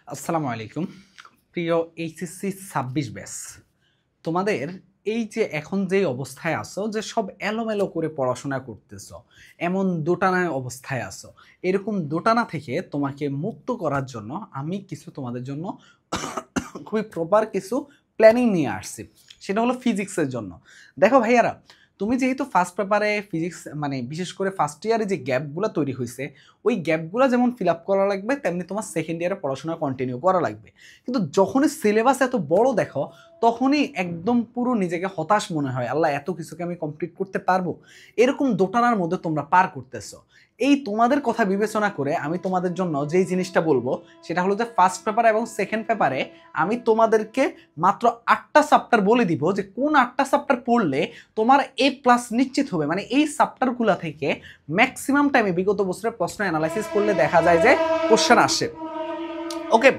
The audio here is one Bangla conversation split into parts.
আসসালামু আলাইকুম প্রিয় এইচএসসি ২৬ ব্যাচ। তোমাদের এই যে এখন যে অবস্থায় আছো যে সব এলোমেলো করে পড়াশোনা করতেছো, এমন দোটানায় অবস্থায় আছো, এরকম দোটানা থেকে তোমাকে মুক্ত করার জন্য আমি কিছু তোমাদের জন্য খুবই প্রপার কিছু প্ল্যানিং নিয়ে আসছি। সেটা হলো ফিজিক্সের জন্য। দেখো ভাইয়ারা, তুমি যেহেতু ফার্স্ট পেপারে ফিজিক্স মানে বিশেষ করে ফার্স্ট ইয়ারে যে গ্যাপগুলো তৈরি হয়েছে, ওই গ্যাপগুলো যেমন ফিল আপ করা লাগবে, তেমনি তোমার সেকেন্ড ইয়ারে পড়াশোনা কন্টিনিউ করা লাগবে। কিন্তু যখনই সিলেবাস এত বড় দেখো, তখনই একদম পুরো নিজেকে হতাশ মনে হয়, আল্লাহ এত কিছুকে আমি কমপ্লিট করতে পারবো? এরকম দোটানার মধ্যে তোমরা পার করতেছো। এই তোমাদের কথা বিবেচনা করে আমি তোমাদের জন্য যেই জিনিসটা বলবো সেটা হলো যে ফার্স্ট পেপার এবং সেকেন্ড পেপারে আমি তোমাদেরকে মাত্র 8টা চ্যাপ্টার বলে দিব যে কোন 8টা চ্যাপ্টার পড়লে তোমার এ প্লাস নিশ্চিত হবে। মানে এই চ্যাপ্টারগুলো থেকে ম্যাক্সিমাম টাইমে বিগত বছরের প্রশ্ন অ্যানালাইসিস করলে দেখা যায় যে কোশ্চেন আসে। ওকে,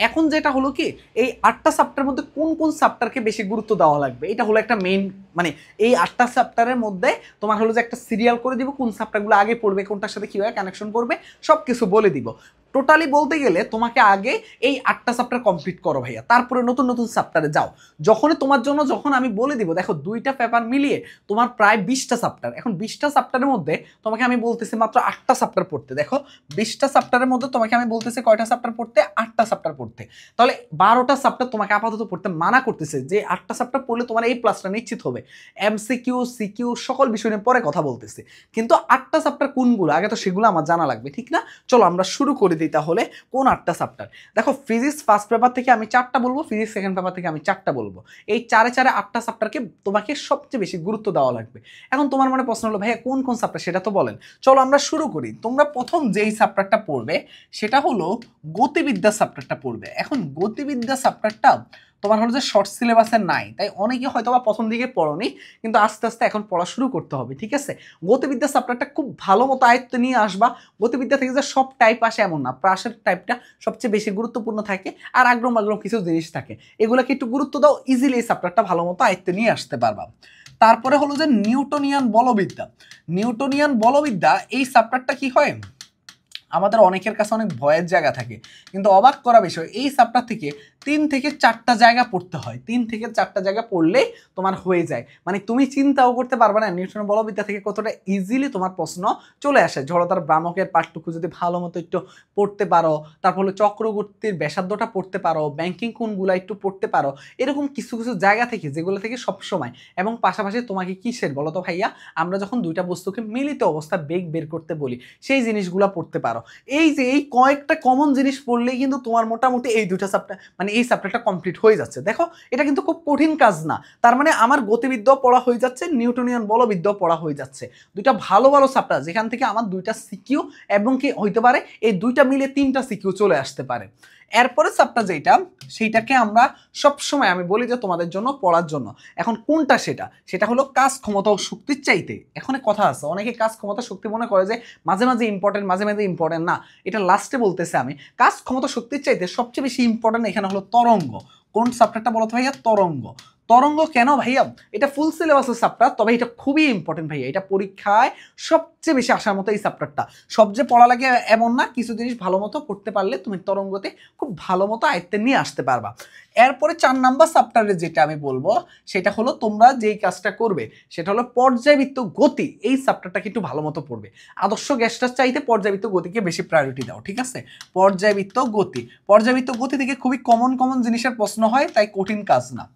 এখন যেটা হলো কি, এই 8টা চ্যাপ্টারের মধ্যে কোন কোন চ্যাপ্টারকে বেশি গুরুত্ব দেওয়া লাগবে, এটা হলো একটা মেইন। মানে এই 8টা চ্যাপ্টারের মধ্যে তোমার হলো যে একটা সিরিয়াল করে দিব, কোন চ্যাপ্টারগুলো আগে পড়বে, কোনটার সাথে কীভাবে কানেকশন করবে, সব কিছু বলে দিব। টোটালি বলতে গেলে তোমাকে আগে এই 8টা চ্যাপ্টার কমপ্লিট করো ভাইয়া, তারপরে নতুন নতুন চ্যাপ্টারে যাও। যখনই তোমার জন্য যখন আমি বলে দিব, দেখো 2টা পেপার মিলিয়ে তোমার প্রায় 20টা চ্যাপ্টার, এখন 20টা চ্যাপ্টারের মধ্যে তোমাকে আমি বলতেছি মাত্র 8টা চ্যাপ্টার পড়তে। দেখো 20টা চ্যাপ্টারের মধ্যে তোমাকে আমি বলতেছি কয়টা চ্যাপ্টার পড়তে, 8টা চ্যাপ্টার পড়তে। তাহলে 12টা চ্যাপ্টার তোমাকে আপাতত পড়তে মানা করতেছে, যে 8টা চ্যাপ্টার পড়লে তোমার এই প্লাসটা নিশ্চিত হবে। এমসিকিউ সিকিউ সকল বিষয় নিয়ে পরে কথা বলতেছি, কিন্তু 8টা চ্যাপ্টার কোনগুলো আগে তো সেগুলো আমার জানা লাগবে, ঠিক না? চলো আমরা শুরু করে দিই তাহলে। কোন 8টা চ্যাপ্টার? দেখো ফিজিক্স ফার্স্ট পেপার থেকে আমি 4টা বলবো, ফিজিক্স সেকেন্ড পেপার থেকে আমি 4টা বলবো। এই 8টা চ্যাপ্টারকে তোমাকে সবচেয়ে বেশি গুরুত্ব দেওয়া লাগবে। এখন তোমার মনে প্রশ্ন হলো, ভাইয়া কোন কোন চ্যাপ্টার সেটা তো বলেন। চলো আমরা শুরু করি। তোমরা প্রথম যেই চ্যাপ্টারটা পড়বে সেটা হলো গতিবিদ্যা চ্যাপ্টারটা পড়বে। এখন গতিবিদ্যা চ্যাপ্টারটা তোমার হলো যে শর্ট সিলেবাসের নাই, তাই অনেকে হয়তো বা প্রথম দিকে পড়নি, কিন্তু আস্তে আস্তে এখন পড়া শুরু করতে হবে, ঠিক আছে? গতিবিদ্যা চ্যাপ্টারটা খুব ভালো মতো আয়ত্তে নিয়ে আসবা। গতিবিদ্যা থেকে যে সব টাইপ আসে এমন না, প্রাসের টাইপটা সবচেয়ে বেশি গুরুত্বপূর্ণ থাকে, আর আগ্রম আগ্রম কিছু জিনিস থাকে, এগুলোকে একটু গুরুত্ব দাও, ইজিলি এই চ্যাপ্টারটা ভালো মতো আয়ত্তে নিয়ে আসতে পারবা। তারপরে হলো যে নিউটনিয়ান বলবিদ্যা। নিউটনিয়ান বলবিদ্যা এই চ্যাপ্টারটা কি হয়, আমাদের অনেকের কাছে অনেক ভয়ের জায়গা থাকে, কিন্তু অবাক করা বিষয় এই চ্যাপ্টার থেকে 3 থেকে 4টা জায়গা পড়তে হয়। 3 থেকে 4টা জায়গা পড়লেই তোমার হয়ে যায়। মানে তুমি চিন্তাও করতে পারবে না নিউটনের বলবিদ্যা থেকে কতটা ইজিলি তোমার প্রশ্ন চলে আসে। জড়তার ভ্রামকের পাঠটুকু যদি ভালো মতো একটু পড়তে পারো, তারপর হলো চক্রবর্তীর ব্যাসার্ধটা পড়তে পারো, ব্যাংকিং কোণগুলো একটু পড়তে পারো, এরকম কিছু কিছু জায়গা থেকে যেগুলো থেকে সবসময়, এবং পাশাপাশি তোমাকে কিসের বলো তো ভাইয়া, আমরা যখন দুইটা বস্তুকে মিলিত অবস্থা বেগ বের করতে বলি, সেই জিনিসগুলো পড়তে পারো। এই যে এই কয়েকটা কমন জিনিস পড়লেই কিন্তু তোমার মোটামুটি এই দুইটা চ্যাপ্টার মানে এই চ্যাপ্টারটা কমপ্লিট হয়ে যাচ্ছে। দেখো এটা কিন্তু খুব কঠিন কাজ না, তার মানে আমার গতিবিদ্যাও পড়া হয়ে যাচ্ছে, নিউটনিয়ান বলবিদ্যাও পড়া হয়ে যাচ্ছে। দুইটা ভালো ভালো চ্যাপ্টার, যেখান থেকে আমার 2টা সিকিউ এবং কি হইতে পারে এই 2টা মিলে 3টা সিকিউ চলে আসতে পারে। এরপরে চ্যাপ্টার যেটা, সেইটাকে আমরা সবসময় আমি বলি যে তোমাদের জন্য পড়ার জন্য। এখন কোনটা সেটা, সেটা হলো কাজ ক্ষমতা ও শক্তির চাইতে। এখানে কথা আছে, অনেকে কাজ ক্ষমতা শক্তি মনে করে যে মাঝে মাঝে ইম্পর্টেন্ট, মাঝে মাঝে ইম্পর্টেন্ট না, এটা লাস্টে বলতেছে আমি। কাজ ক্ষমতা শক্তির চাইতে সবচেয়ে বেশি ইম্পর্টেন্ট এখানে হলো তরঙ্গ। কোন চ্যাপ্টারটা বলো তো ভাইয়া? তরঙ্গ। তরঙ্গ কেন ভাইয়া? এটা ফুল সিলেবাসের চ্যাপ্টার, তবে এটা খুবই ইম্পর্টেন্ট ভাইয়া, এটা পরীক্ষায় সবচেয়ে বেশি আসার মতো এই চ্যাপ্টারটা। সব যে পড়া লাগে এমন না, কিছু জিনিস ভালো মতো পড়তে পারলে তুমি তরঙ্গতে খুব ভালো মতো আয়ত্তে নিয়ে আসতে পারবা। এরপরে 4 নাম্বার চ্যাপ্টারে যেটা আমি বলবো সেটা হলো তোমরা যেই কাজটা করবে সেটা হলো পর্যায়বৃত্ত গতি। এই চ্যাপ্টারটাকে একটু ভালো মতো পড়বে। আদর্শ গ্যাসটার চাইতে পর্যায়বৃত্ত গতিকে বেশি প্রায়োরিটি দাও, ঠিক আছে? পর্যায়বৃত্ত গতি, পর্যায়বৃত্ত গতি থেকে খুবই কমন কমন জিনিসের প্রশ্ন হয়, তাই কঠিন কাজ না।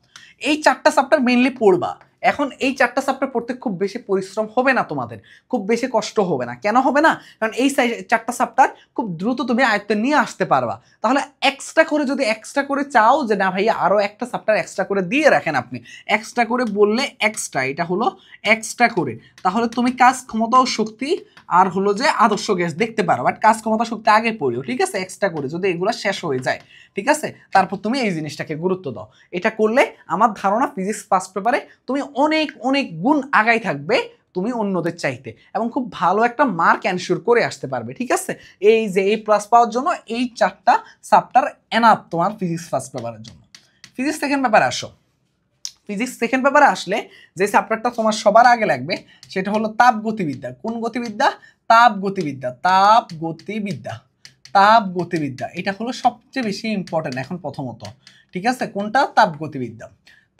এই 4টা চ্যাপ্টার মেইনলি পড়বা। এখন এই 4টা চ্যাপ্টার পড়তে খুব বেশি পরিশ্রম হবে না তোমাদের, খুব বেশি কষ্ট হবে না। কেন হবে না? কারণ এই 4টা চ্যাপ্টার খুব দ্রুত তুমি আয়ত্তে নিয়ে আসতে পারবা। তাহলে এক্সট্রা করে যদি এক্সট্রা করে চাও যে না ভাইয়া আরও একটা চ্যাপ্টার এক্সট্রা করে দিয়ে রাখেন, আপনি এক্সট্রা করে বললে এক্সট্রা, এটা হলো এক্সট্রা করে, তাহলে তুমি কাজ ক্ষমতা ও শক্তি আর হলো যে আদর্শ গ্যাস দেখতে পারো, বাট কাজ ক্ষমতা শক্তি আগে পড়িও, ঠিক আছে? এক্সট্রা করে যদি এগুলো শেষ হয়ে যায়, ঠিক আছে, তারপর তুমি এই জিনিসটাকে গুরুত্ব দাও। এটা করলে আমার ধারণা ফিজিক্স ফার্স্ট পেপারে তুমি অনেক অনেক গুণ আগাই থাকবে তুমি অন্যদের চাইতে, এবং খুব ভালো একটা মার্ক এনশিওর করে আসতে পারবে, ঠিক আছে? এই যে এই প্লাস পাওয়ার জন্য এই 4টা চ্যাপ্টার এনাফ তোমার ফিজিক্স ফার্স্ট পেপারের জন্য। ফিজিক্স সেকেন্ড পেপারে আসো। ফিজিক্স সেকেন্ড পেপারে আসলে যে চ্যাপ্টারটা তোমার সবার আগে লাগবে সেটা হলো তাপ গতিবিদ্যা। কোন গতিবিদ্যা? তাপ গতিবিদ্যা। তাপ গতিবিদ্যা। তাপগতিবিদ্যা, এটা হলো সবচেয়ে বেশি ইম্পর্টেন্ট এখন প্রথমত, ঠিক আছে? কোনটা? তাপগতিবিদ্যা।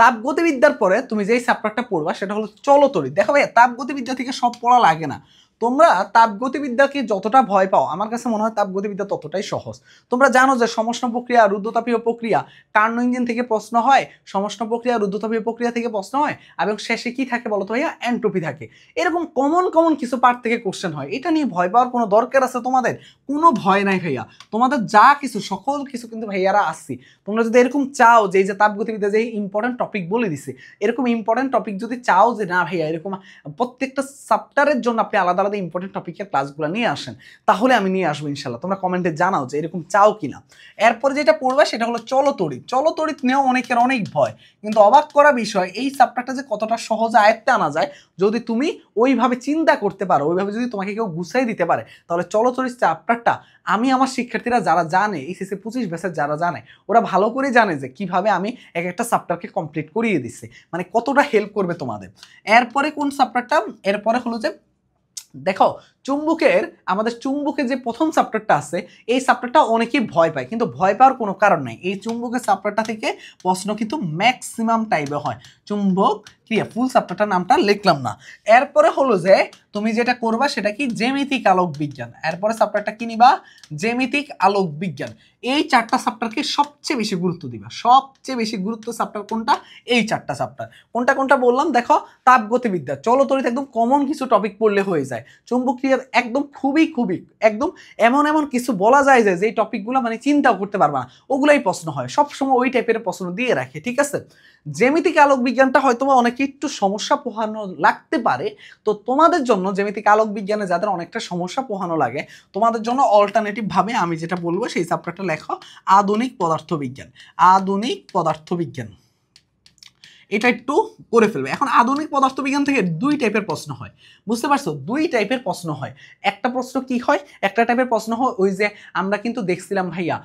তাপগতিবিদ্যার পরে তুমি যেই চ্যাপ্টারটা পড়বা সেটা হলো চলতড়িৎ। দেখো ভাই, তাপগতিবিদ্যা থেকে সব পড়া লাগে না। তোমরা তাপগতিবিদ্যাকে যতটা ভয় পাও, আমার কাছে মনে হয় তাপগতিবিদ্যা ততটাই সহজ। তোমরা জানো যে সমষ্ণ প্রক্রিয়া, রুদ্ধতাপীয় প্রক্রিয়া, কার্নো ইঞ্জিন থেকে প্রশ্ন হয়, সমষ্ণ প্রক্রিয়া, রুদ্ধতাপীয় প্রক্রিয়া থেকে প্রশ্ন হয়, এবং শেষে কি থাকে বলো তো ভাইয়া? এন্ট্রপি থাকে। এরকম কমন কিছু পার্ট থেকে কোশ্চেন হয়। এটা নিয়ে ভয় পাওয়ার কোনো দরকার আছে তোমাদের? কোনো ভয় নাই ভাইয়া। তোমাদের যা কিছু সকল কিছু কিন্তু ভাইয়ারা আসছি। তোমরা যদি এরকম চাও যে এই যে তাপগতিবিদ্যা যে ইম্পর্টেন্ট টপিক বলে দিছে, এরকম ইম্পর্টেন্ট টপিক যদি চাও যে না ভাইয়া এরকম প্রত্যেকটা চ্যাপ্টারের জন্য আপনি আলাদা আলাদা ইম্পর্টেন্ট টপিকের ক্লাসগুলো নিয়ে আসেন, তাহলে আমি নিয়ে আসবো ইনশাল্লাহ। তোমরা কমেন্টে জানাও যে এরকম চাও কিনা। এরপরে যেটা পড়বে সেটা হলো চলতড়িৎ। চলতড়িৎ নিয়েও অনেকের অনেক ভয়, কিন্তু অবাক করা বিষয় এই চ্যাপ্টারটা যে কতটা সহজে আয়ত্তে আনা যায় যদি তুমি ওইভাবে চিন্তা করতে পারো, ওইভাবে যদি তোমাকে কেউ গুছাই দিতে পারে, তাহলে চলতড়িৎ চ্যাপ্টারটা আমি আমার শিক্ষার্থীরা যারা জানে, এইচএসসি 25 ব্যাচের যারা জানে, ওরা ভালো করে জানে যে কিভাবে আমি এক একটা চ্যাপ্টারকে কমপ্লিট করিয়ে দিচ্ছি, মানে কতটা হেল্প করবে তোমাদের। এরপরে কোন চ্যাপ্টারটা? এরপরে হলো যে দেখো চুম্বকের, আমাদের চুম্বকের যে প্রথম চ্যাপ্টারটা আছে, এই চ্যাপ্টারটা অনেকেই ভয় পায়, কিন্তু ভয় পাওয়ার কোনো কারণ নাই। এই চুম্বকের চ্যাপ্টারটা থেকে প্রশ্ন কিন্তু ম্যাক্সিমাম টাইপে হয়। চুম্বক ক্রিয়া, ফুল চ্যাপ্টারটার নামটা লিখলাম না। এরপরে হলো যে তুমি যেটা করবা সেটা কি? জ্যামিতিক আলোক বিজ্ঞান। এরপরে চ্যাপ্টারটা কি নিবা? জ্যামিতিক আলোক বিজ্ঞান। এই চারটা চ্যাপ্টারকে সবচেয়ে বেশি গুরুত্ব দিবা। সবচেয়ে বেশি গুরুত্ব চ্যাপ্টার কোনটা? এই চারটা চ্যাপ্টার। কোনটা কোনটা বললাম দেখো? তাপগতিবিদ্যা, চলতড়িৎ একদম কমন কিছু টপিক পড়লে হয়ে যায়। চুম্বকীয় একদম খুবই একদম এমন কিছু বলা যায় যে যেই টপিকগুলো মানে চিন্তাও করতে পারবা না, ওগুলাই প্রশ্ন হয় সবসময়, ওই টাইপের প্রশ্ন দিয়ে রাখে, ঠিক আছে? জ্যামিতিক আলোক বিজ্ঞানটা হয়তো অনেকে একটু সমস্যা পোহানো লাগতে পারে, তো তোমাদের জন্য জ্যামিতিক আলোক বিজ্ঞানে যাদের অনেকটা সমস্যা পোহানো লাগে, তোমাদের জন্য অল্টারনেটিভ ভাবে আমি যেটা বলবো সেই চ্যাপ্টারটা লেখো আধুনিক পদার্থবিজ্ঞান। আধুনিক পদার্থবিজ্ঞান এটা একটু করে ফেলবে। এখন আধুনিক পদার্থবিজ্ঞান থেকে দুই টাইপের প্রশ্ন হয়, বুঝতে পারছো? দুই টাইপের প্রশ্ন হয়। একটা প্রশ্ন কি হয়? একটা টাইপের প্রশ্ন হয় ওই যে আমরা কিন্তু দেখছিলাম ভাইয়া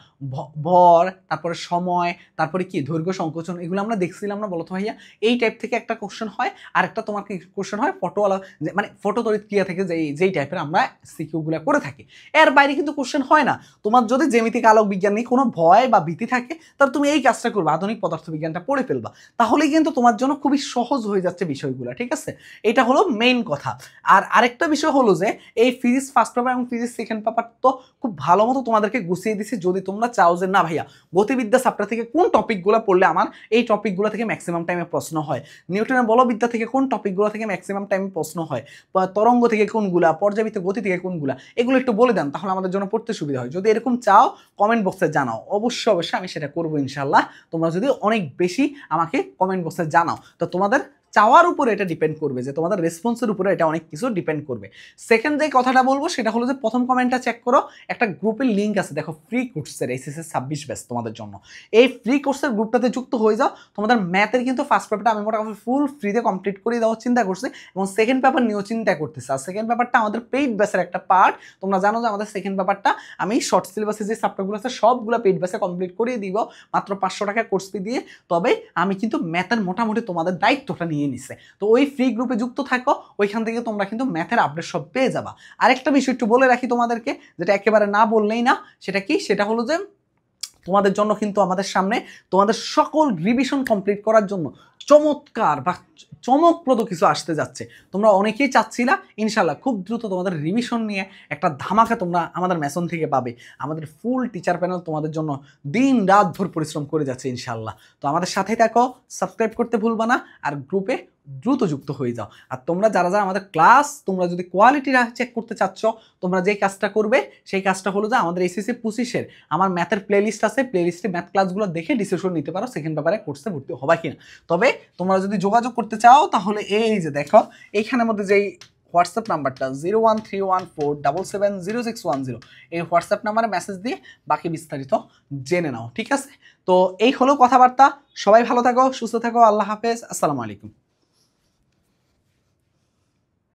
ভর, তারপরে সময়, তারপরে কি দৈর্ঘ্য সংকোচন, এগুলো আমরা দেখছিলাম না বলতো ভাইয়া? এই টাইপ থেকে একটা কোশ্চেন হয়। আর একটা তোমার কি কোশ্চেন হয়? ফটোওয়ালা, মানে ফটো তড়িৎ ক্রিয়া থেকে যেই টাইপের আমরা সিকিউগুলো করে থাকি। এর বাইরে কিন্তু কোশ্চেন হয় না। তোমার যদি জ্যামিতিক আলোক বিজ্ঞান নিয়ে কোনো ভয় বা ভীতি থাকে, তাহলে তুমি এই কাজটা করবে, আধুনিক পদার্থবিজ্ঞানটা পড়ে ফেলবা, তাহলেই কিন্তু তোমার জন্য খুবই সহজ হয়ে যাচ্ছে বিষয়গুলো, ঠিক আছে? এটা হলো মেইন কথা। আর আরেকটা বিষয় হলো যে এই ফিজিক্স ফার্স্ট পেপার এবং ফিজিক্স সেকেন্ড পেপার তো খুব ভালো মতো তোমাদেরকে গুছিয়ে দিছি। যদি তোমরা চাও যে না ভাইয়া গতিবিদ্যা চ্যাপ্টার থেকে কোন টপিকগুলো পড়লে আমার এই টপিকগুলো থেকে ম্যাক্সিমাম টাইমে প্রশ্ন হয়, নিউটনের বলবিদ্যা থেকে কোন টপিকগুলো থেকে ম্যাক্সিমাম টাইমে প্রশ্ন হয়, তরঙ্গ থেকে কোনগুলা, পর্যাবৃত্ত গতি থেকে কোনগুলা, এগুলো একটু বলে দেন, তাহলে আমাদের জন্য পড়তে সুবিধা হয়। যদি এরকম চাও কমেন্ট বক্সে জানাও, অবশ্যই আমি সেটা করবো ইনশাল্লাহ। তোমরা যদি অনেক বেশি আমাকে কমেন্ট বক্সে জানাও, তো তোমাদের চাওয়ার উপরে এটা ডিপেন্ড করবে, যে তোমাদের রেসপন্সের উপরে এটা অনেক কিছু ডিপেন্ড করবে। সেকেন্ড যে কথাটা বলবো সেটা হলো যে প্রথম কমেন্টটা চেক করো, একটা গ্রুপের লিঙ্ক আছে দেখো, ফ্রি কোর্সের এইচএসসি 26 ব্যাচ তোমাদের জন্য। এই ফ্রি কোর্সের গ্রুপটাতে যুক্ত হয়ে যাও। তোমাদের ম্যাথের কিন্তু ফার্স্ট পেপারটা আমি মোটামুটি ফুল ফ্রিতে কমপ্লিট করে দেওয়ার চিন্তা করছি, এবং সেকেন্ড পেপার নিয়েও চিন্তা করতেছি। আর সেকেন্ড পেপারটা আমাদের পেইড ব্যাচের একটা পার্ট। তোমরা জানো যে আমাদের সেকেন্ড পেপারটা আমি শর্ট সিলেবাসে যে চ্যাপ্টারগুলো আছে সবগুলো পেইড ব্যাচে কমপ্লিট করিয়ে দিব মাত্র 500 টাকা কোর্স ফি দিয়ে। তবে আমি কিন্তু ম্যাথের মোটামুটি তোমাদের দায়িত্বটা নিয়ে নিছে। তো ওই ফ্রি গ্রুপে যুক্ত থাকো, ওইখান থেকে তোমরা কিন্তু ম্যাথের আপডেট সব পেয়ে যাবা। আরেকটা বিষয় একটু বলে রাখি তোমাদেরকে, যেটা একেবারে না বললেই না, সেটা কি? সেটা হলো যে তোমাদের জন্য কিন্তু আমাদের সামনে তোমাদের সকল রিভিশন কমপ্লিট করার জন্য চমৎকার বা চমকপ্রদ কিছু আসতে যাচ্ছে। তোমরা অনেকেই চাচ্ছিলা, ইনশাল্লাহ খুব দ্রুত তোমাদের রিভিশন নিয়ে একটা ধামাকা তোমরা আমাদের মেসন থেকে পাবে। আমাদের ফুল টিচার প্যানেল তোমাদের জন্য দিন রাত ভর পরিশ্রম করে যাচ্ছে ইনশাল্লাহ। তো আমাদের সাথেই থাকো, সাবস্ক্রাইব করতে ভুলবা না, আর গ্রুপে দ্রুত যুক্ত হয়ে যাও। আর তোমরা যারা যারা আমাদের ক্লাস তোমরা যদি কোয়ালিটি চেক করতে চাচ্ছ, তোমরা যেই কাজটা করবে সেই কাজটা হলো যে আমাদের এইচএসসি 25-এর আমার ম্যাথের প্লেলিস্ট আছে, প্লেলিস্টে ম্যাথ ক্লাসগুলো দেখে ডিসিশন নিতে পারো সেকেন্ড পেপারে কোর্সে ভর্তি হবা কিনা। তবে তোমরা যদি যোগাযোগ করতে চাও তাহলে এই যে দেখো এইখানের মধ্যে যেই হোয়াটসঅ্যাপ নাম্বারটা 01314770610, এই হোয়াটসঅ্যাপ নাম্বারে মেসেজ দিয়ে বাকি বিস্তারিত জেনে নাও, ঠিক আছে? তো এই হলো কথাবার্তা। সবাই ভালো থাকো, সুস্থ থাকো, আল্লাহ হাফেজ, আসসালামু আলাইকুম।